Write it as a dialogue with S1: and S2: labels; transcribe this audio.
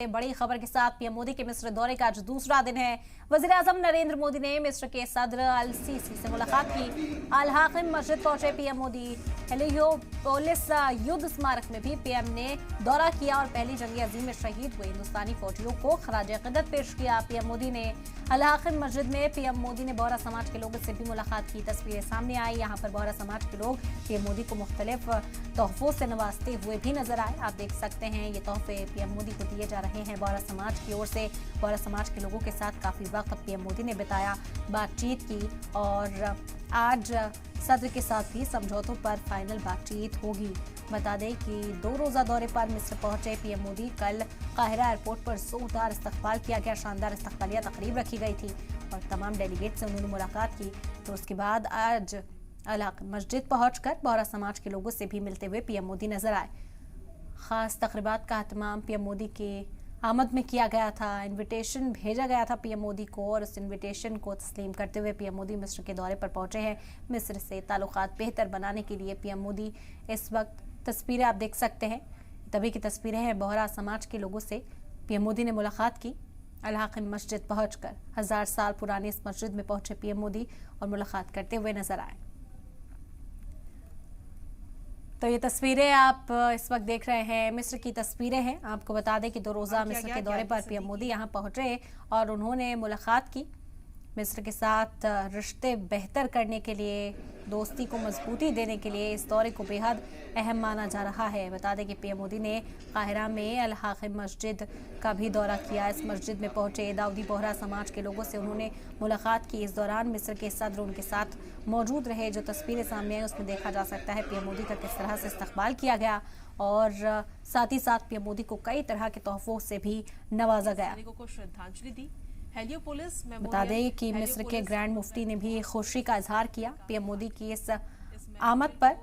S1: बड़ी खबर के साथ पीएम मोदी के मिस्र दौरे का आज दूसरा दिन है। वज़ीर-ए-आज़म नरेंद्र मोदी ने मिस्र के सदर अल-सीसी से मुलाकात की। अल-हाकिम मस्जिद पहुंचे पीएम मोदी। हेलियोपोलिस युद्ध स्मारक में भी पीएम ने दौरा किया और पहली जंग अजीम में शहीद हुए हिंदुस्तानी फौजियों को खराज-ए-क़दर पेश किया। पीएम मोदी ने अल-हाकिम मस्जिद में पीएम मोदी ने बोहरा समाज के लोगों से भी मुलाकात की। तस्वीरें सामने आई। यहाँ पर बोहरा समाज के लोग पीएम मोदी को मुख्तलिफ तोहफों से नवाजते हुए भी नजर आए। आप देख सकते हैं ये तोहफे पीएम मोदी को दिए जा रहे हैं बोहरा समाज की ओर से। बोहरा समाज के लोगों के साथ काफी वक्त पीएम मोदी ने बिताया, बातचीत की और आज सदर के साथ भी समझौतों पर फाइनल बातचीत होगी। बता दें कि 2 रोजा दौरे पर मिस्र पहुंचे पीएम मोदी। कल काहिरा एयरपोर्ट पर जोरदार इस्तकबाल किया गया, शानदार इस्तकबालिया तकरीब रखी गई थी और तमाम डेलीगेट से उन्होंने मुलाकात की। तो उसके बाद आज अल-हाकिम मस्जिद पहुंचकर बोहरा समाज के लोगों से भी मिलते हुए पीएम मोदी नजर आए। खास तकरीबात का एहतमाम पीएम मोदी के आमद में किया गया था। इनविटेशन भेजा गया था पीएम मोदी को और उस इनविटेशन को तस्लीम करते हुए पीएम मोदी मिस्र के दौरे पर पहुंचे हैं। मिस्र से ताल्लुकात बेहतर बनाने के लिए पीएम मोदी इस वक्त तस्वीरें आप देख सकते हैं, तभी की तस्वीरें हैं। बोहरा समाज के लोगों से पीएम मोदी ने मुलाकात की। अल-हाकिम मस्जिद पहुंचकर 1000 साल पुरानी इस मस्जिद में पहुंचे पीएम मोदी और मुलाकात करते हुए नजर आए। तो ये तस्वीरें आप इस वक्त देख रहे हैं, मिस्र की तस्वीरें हैं। आपको बता दें कि 2 रोजा मिस्र के दौरे पर पीएम मोदी यहां पहुंचे और उन्होंने मुलाकात की। मिस्र के साथ रिश्ते बेहतर करने के लिए, दोस्ती को मजबूती देने के लिए इस दौरे को बेहद अहम माना जा रहा है। बता दें कि पीएम मोदी ने काहिरा में अल-हाकिम मस्जिद का भी दौरा किया। इस मस्जिद में पहुंचे दाऊदी बोहरा समाज के लोगों से उन्होंने मुलाकात की। इस दौरान मिस्र के सदर उनके साथ मौजूद रहे। जो तस्वीरें सामने आई उसमें देखा जा सकता है पीएम मोदी का किस तरह से इस्तकबाल किया गया और साथ ही साथ पीएम मोदी को कई तरह के तोहफों से भी नवाजा गया।
S2: श्रद्धांजलि दी। हेलियोपोलिस
S1: बता दें कि मिस्र के ग्रैंड मुफ्ती ने भी खुशी का इजहार किया पीएम मोदी की इस आमद पर।